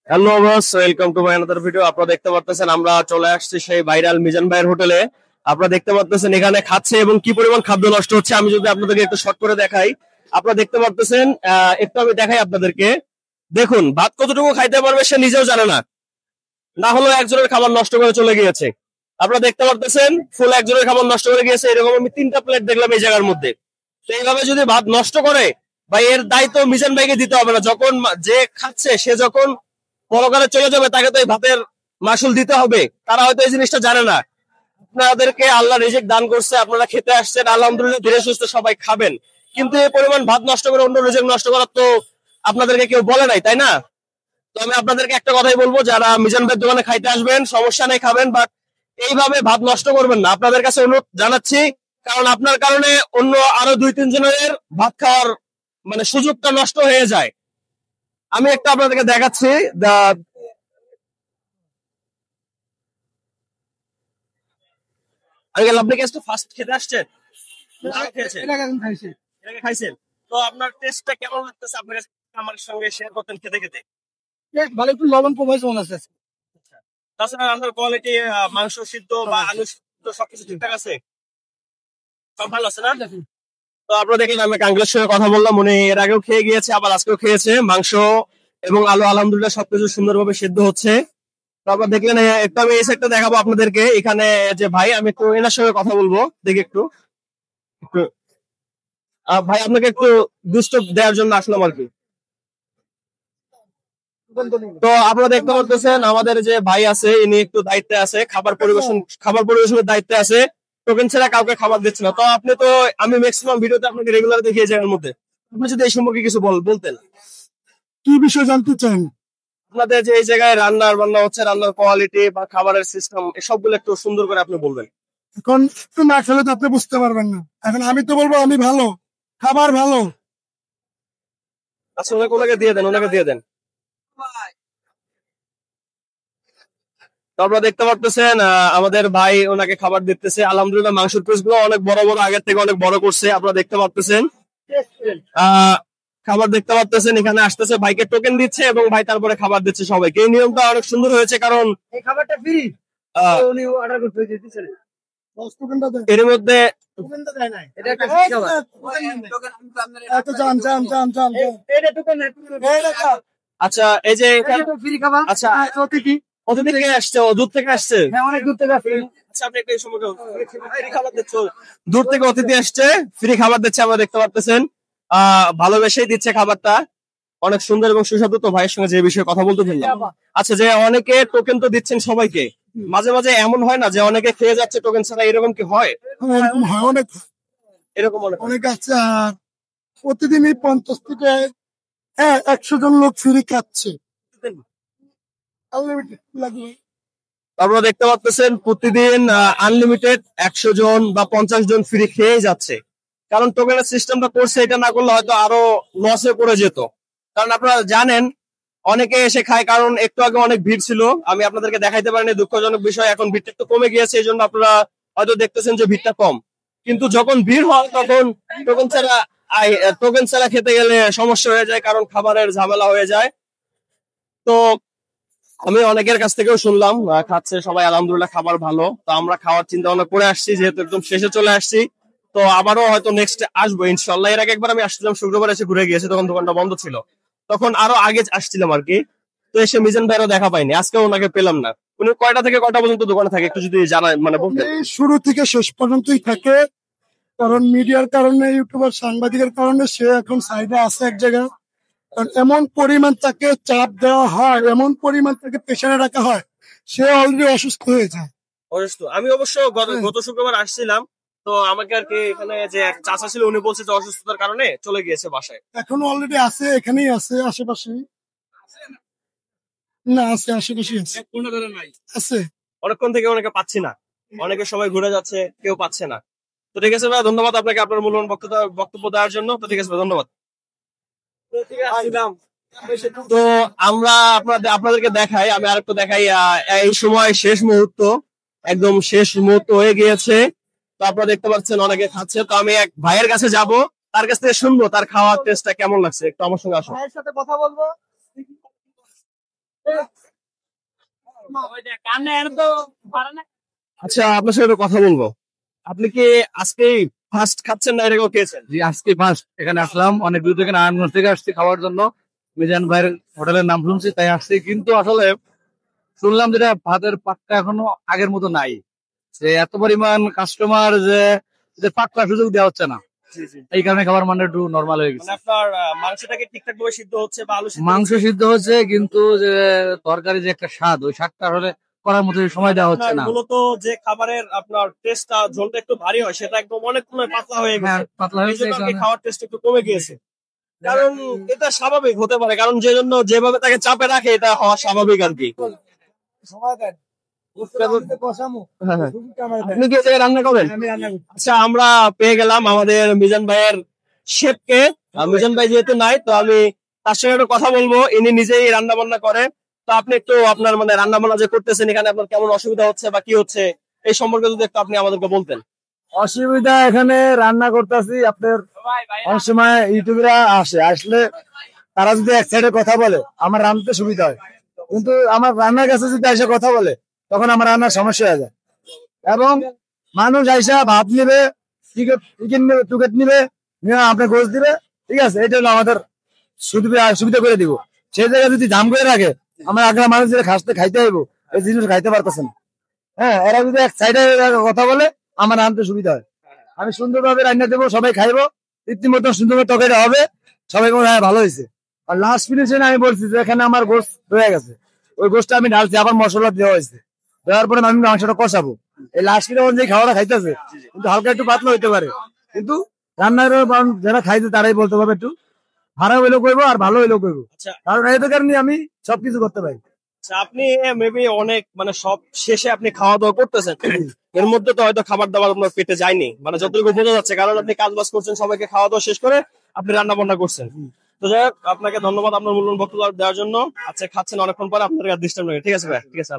Hello boss, welcome to my another video. আপনারা দেখতে পাচ্ছেন আমরা চলে আসছি সেই ভাইরাল মিজান ভাইয়ের হোটেলে। আপনারা দেখতে পাচ্ছেন এখানে খাচ্ছে এবং কি পরিমাণ খাদ্য নষ্ট হচ্ছে। আমি যদি আপনাদেরকে একটু শর্ট করে দেখাই, আপনারা দেখতে পাচ্ছেন, একটু আমি দেখাই আপনাদেরকে। দেখুন ভাত কতটুকু খাইতে পারবে সে নিজেও জানে না, না হলেও একজনের খাবার নষ্ট করে চলে গিয়েছে। আপনারা দেখতে পাচ্ছেন ফুল একজনের খাবার নষ্ট করে গিয়েছে। এরকম আমি 3টা প্লেট দেখলাম এই জায়গার মধ্যে। তো এইভাবে যদি ভাত নষ্ট করে, ভাই এর দায়িত্ব মিজান ভাইকে দিতে হবে না। যখন যে খাচ্ছে সে যখন পরকালে চলে যাবে তাকে তো এই ভাতের মাসুল দিতে হবে। তারা হয়তো এই জিনিসটা জানে না। আপনাদেরকে আল্লাহ রিজিক দান করছে, আপনারা খেতে আসছেন, আলহামদুলিল্লাহ ধীরে সুস্থে সবাই খাবেন। কিন্তু এই পরিমাণ ভাত নষ্ট করে অন্য রিজিক নষ্ট করার তো আপনাদেরকে কেউ বলে নাই, তাই না? তো আমি আপনাদেরকে একটা কথাই বলবো, যারা মিজান ভাইয়ের দোকানে খাইতে আসবেন সমস্যা নেই, খাবেন, বাট এইভাবে ভাত নষ্ট করবেন না। আপনাদের কাছে অনুরোধ জানাচ্ছি, কারণ আপনার কারণে অন্য আরো 2-3 জনের ভাত খাওয়ার সুযোগটা নষ্ট হয়ে যায়। আমি একটা আপনাদেরকে দেখাচ্ছি। আপনি কি ফার্স্ট খেতে আসছেন? এটাকে খাইছেন? তো আপনার টেস্টটা কেমন লাগতেছে আপনার কাছে? আমার সঙ্গে শেয়ার করতেন খেতে খেতে। ভালো, একটু লবণ প্রবেশ মনে আছে। তাছাড়া রান্নার কোয়ালিটি, মাংস সিদ্ধ বা আলু সিদ্ধ সবকিছু ঠিকঠাক আছে? সব ভালো আছে না? তো আপনারা দেখলেন আমি কাঙ্গলের সঙ্গে কথা বললাম, উনি এর আগেও খেয়ে গিয়েছে, আবার আজকেও খেয়েছে। মাংস এবং আলু আলহামদুলিল্লাহ সবকিছু সুন্দরভাবে সিদ্ধ হচ্ছে। তো আপনারা দেখলেন, একটু আমি এই সাইডটা দেখাবো আপনাদেরকে। এখানে যে ভাই, আমি একটু এনার সঙ্গে কথা বলবো, দেখি একটু। ভাই আপনাকে একটু দুষ্ট দেওয়ার জন্য আসলাম আর কি। তো আপনারা দেখতে পাচ্ছেন আমাদের যে ভাই আছে ইনি একটু দায়িত্বে আছে, খাবার পরিবেশনের দায়িত্বে আছে। টোকেন ছাড়া কাউকে খাবার দিচ্ছে না। তো আপনি তো, আমি ম্যাক্সিমাম ভিডিওতে আপনাকে রেগুলার দেখিয়ে যাওয়ার মধ্যে, আপনি যদি এই সম্পর্কে কিছু বলতেন। কি বিষয় জানতে চান? আপনাদের যে এই জায়গায় রান্নার বান্না হচ্ছে, রান্নার কোয়ালিটি বা খাবারের সিস্টেম, সবগুলো একটু সুন্দর করে আপনি বলবেন। এখন একটু না খেলে তো আপনি বুঝতে পারবেন না। এখন আমি তো বলবো আমি ভালো, খাবার ভালো। আচ্ছা, ওনাকে দিয়ে দেন, ওনাকে দিয়ে দেন। তো আপনারা দেখতে পাচ্ছেন আমাদের ভাই ওনাকে খাবার দিতেছে। আলহামদুলিল্লাহ মাংসের পিস গুলো অনেক বড় বড়, আগের থেকে অনেক বড় করছে। আপনারা দেখতে পাচ্ছেন খাবার দেখতে পাচ্ছেন, এখানে আসতেছে, ভাইকে টোকেন দিচ্ছে এবং ভাই তারপরে খাবার দিচ্ছে সবাইকে। এই নিয়মটা অনেক সুন্দর হয়েছে, কারণ এই খাবারটা ফ্রি, উনি অর্ডার করতে দিতেছে। এর মধ্যে আচ্ছা, এই যে ফ্রি খাবার। আচ্ছা, অতিথি থেকে আসছে, ও দূর থেকে আসছে। হ্যাঁ, অনেক দূর থেকে আসছে। আচ্ছা, আপনি একটা ফ্রি খাবার দিচ্ছে, দূর থেকে অতিথি আসছে, ফ্রি খাবার দিচ্ছে। আমরা দেখতে পাচ্ছেন ভালোবেসেই দিচ্ছে খাবারটা, অনেক সুন্দর এবং সুস্বাদু। তো ভাইয়ের সঙ্গে যে বিষয়ে কথা বলতে চাইলাম। আচ্ছা, যে অনেকে টোকেন তো দিচ্ছেন সবাইকে, মাঝে মাঝে এমন হয় না যে অনেকে খেয়ে যাচ্ছে টোকেন ছাড়া? এরকম কি হয়? এরকম হয়, অনেক এরকম অনেক আছে। আর প্রতিদিনই 50 থেকে 100 জন লোক ফ্রি খাচ্ছে। আপনারা দেখতে পাচ্ছেন প্রতিদিন আনলিমিটেড 100 জন বা 50 জন ফ্রি খেয়ে যাচ্ছে। কারণ টোকেনের সিস্টেমটা করছে, এটা না করলে হয়তো আরো লসে পড়ে যেত। কারণ আপনারা জানেন অনেকে এসে খায়, কারণ একটু আগে অনেক ভিড় ছিল, আমি আপনাদেরকে দেখাইতে পারিনি, দুঃখজনক বিষয়। এখন ভিড়টা একটু কমে গিয়েছে, এই জন্য আপনারা হয়তো দেখতেছেন যে ভিড়টা কম। কিন্তু যখন ভিড় হয় তখন টোকেন ছাড়া খেতে গেলে সমস্যা হয়ে যায়, কারণ খাবারের ঝামেলা হয়ে যায়। তো আমি অনেকের কাছ থেকেও শুনলাম খাচ্ছে সবাই, আলহামদুলিল্লাহ খাবার ভালো। তো আমরা খাওয়ার চিন্তা ভাবনা করে আসছি, যেহেতু একদম শেষে চলে আসছি। তো আবারও হয়তো নেক্সট আসবো ইনশাল্লাহ। এর আগে একবার আমি আসছিলাম শুক্রবার, এসে ঘুরে গিয়েছি, তখন দোকানটা বন্ধ ছিল। তখন আরো আগে আসছিলাম আর কি। তো এসে মিজান ভাইয়েরও দেখা পাইনি, আজকে ওনাকে পেলাম না। উনি কয়টা থেকে কয়টা পর্যন্ত দোকানে থাকে একটু যদি জানায়, বলতেন। শুরু থেকে শেষ পর্যন্তই থাকে, কারণ মিডিয়ার কারণে, ইউটিউবার সাংবাদিকের কারণে সে এখন সাইডে আছে এক জায়গায়। কারণ এমন পরিমাণ তাকে চাপ দেওয়া হয়, এমন পরিমাণ তাকে প্রেশারে রাখা হয়, সে অলরেডি অসুস্থ হয়ে যায়। অসুস্থ? আমি অবশ্য গত শুক্রবার আসছিলাম, তো আমাকে আর কি এখানে যে এক চাচা ছিল, উনি বলছে যে অসুস্থতার কারণে চলে গিয়েছে বাসায়। এখন অলরেডি আছে, এখানেই আছে, আশেপাশে না আছে, আশেপাশে আছে, আছে। অনেকক্ষণ থেকে অনেকে পাচ্ছি না, অনেকে সবাই ঘুরে যাচ্ছে, কেউ পাচ্ছে না। তো ঠিক আছে ভাই, ধন্যবাদ আপনাকে আপনার মূল্যবান বক্তব্য দেওয়ার জন্য। তো ঠিক আছে ভাই, ধন্যবাদ। তো আমরা আপনাদেরকে দেখাই, আমি আরেকটু দেখাই। এই সময় শেষ মুহূর্ত, একদম শেষ মুহূর্ত হয়ে গিয়েছে। তো আপনারা দেখতে পাচ্ছেন অনেকে খাচ্ছে। তো আমি এক ভাইয়ের কাছে যাব, তার কাছ থেকে শুনবো তার খাওয়ার টেস্টটা কেমন লাগছে। একটু আমার সঙ্গে আসো। ভাইয়ের সাথে কথা বলবো। আচ্ছা, আপনার সাথে একটু কথা বলবো। আপনি কি আজকে ফার্স্ট খাচ্ছেন না এর আগেও খেয়েছেন? জি, আজকে ফার্স্ট এখানে আসলাম, অনেক দূর থেকে নারায়ণগঞ্জ থেকে আসছি খাওয়ার জন্য। মিজান ভাইয়ের হোটেলের নাম শুনছি তাই আসছি, কিন্তু আসলে শুনলাম যেটা ভাতের পাকটা এখনো আগের মতো নাই, যে এত পরিমাণ কাস্টমার যে পাকটা সুযোগ দেওয়া হচ্ছে না, এই কারণে খাবার মানে একটু নর্মাল হয়ে গেছে। মানে আপনার মাংসটাকে ঠিকঠাক ভাবে সিদ্ধ হচ্ছে বা আলু সিদ্ধ মাংস হচ্ছে? সিদ্ধ হচ্ছে, কিন্তু যে তরকারি যে একটা স্বাদ, ওই স্বাদটা আসলে করার মতো সময় দেওয়া হচ্ছে আপনার না। মূলত যে খাবারের আপনার টেস্টটা, ঝোলটা একটু ভারী হয়, সেটা একদম অনেক পাতলা হয়ে হ্যাঁ, গেছে। পাতলা এই হয়েছে জন্য এই আর কি কারণে। খাওয়ার টেস্ট একটু কমে গিয়েছে। কারণ এটা স্বাভাবিক হতে পারে, কারণ যে জন্য যেভাবে তাকে চাপে রাখে এটা হওয়া স্বাভাবিক আর কি। হ্যাঁ, হ্যাঁ। আপনি কি এই জায়গায় রান্না করেন? আচ্ছা, আমরা পেয়ে গেলাম আমাদের মিজান ভাইয়ের শেফকে। মিজান ভাই যেহেতু নাই, তো আমি তার সঙ্গে একটু কথা বলবো। ইনি নিজেই রান্না বান্না করে। তো আপনি একটু আপনার মানে রান্না বান্না যে করতেছেন এখানে আপনার কেমন অসুবিধা হচ্ছে বা কি হচ্ছে এই সম্পর্কে যদি একটু আপনি আমাদেরকে বলতেন। অসুবিধা এখানে রান্না করতেছি, আপনার অনেক সময় ইউটিউবেরা আসলে তারা যদি এক সাইডে কথা বলে আমার রান্নাতে সুবিধা হয়, কিন্তু আমার রান্নার কাছে যদি এসে কথা বলে তখন আমার রান্নার সমস্যা হয়ে যায়। এবং মানুষ আইসা ভাত নিবে, চিকেন নিবে, টুকেট নিবে, নিয়ে আপনার গোস দিবে, ঠিক আছে, এটা হলো আমাদের সুবিধা করে দিব। সেই জায়গায় যদি দাম করে রাখে, আমার আগ্রা মানুষ যেটা খাইতে হইব, এই জিনিস খাইতে পারতেছে না। হ্যাঁ, এরা যদি এক সাইডে কথা বলে আমার আনতে সুবিধা হয়। আমি সুন্দরভাবে রান্না দেবো, সবাই খাইবো, রীতিমতো সুন্দরভাবে তরকারিটা হবে, সবাই বলবে হ্যাঁ ভালো হয়েছে। আর লাস্ট ফিনিশে আমি বলছি যে এখানে আমার গোস্ত হয়ে গেছে, ওই গোস্তটা আমি ঢালছি, আবার মশলা দেওয়া হয়েছে, দেওয়ার পরে আমি মাংসটা কষাবো। এই লাস্ট ফিনে যে খাওয়াটা খাইতেছে কিন্তু হালকা একটু পাতলা হইতে পারে, কিন্তু রান্নার যারা খাইছে তারাই বলতে পারবে একটু খারাপ হইলেও করবো আর ভালো হইলেও করবো, আচ্ছা, কারণ এই কারণে আমি সবকিছু করতে পারি। আচ্ছা, আপনি মেবি অনেক মানে সব শেষে আপনি খাওয়া দাওয়া করতেছেন, এর মধ্যে তো হয়তো খাবার দাবার আপনার পেটে যায়নি, মানে যতটুকু বোঝা যাচ্ছে, কারণ আপনি কাজ বাজ করছেন, সবাইকে খাওয়া দাওয়া শেষ করে আপনি রান্না বান্না করছেন। তো যাই হোক, আপনাকে ধন্যবাদ আপনার মূল্যবান বক্তব্য দেওয়ার জন্য। আচ্ছা, খাচ্ছেন অনেকক্ষণ পরে, আপনার আর ডিস্টার্ব নেই। ঠিক আছে ভাই, ঠিক আছে।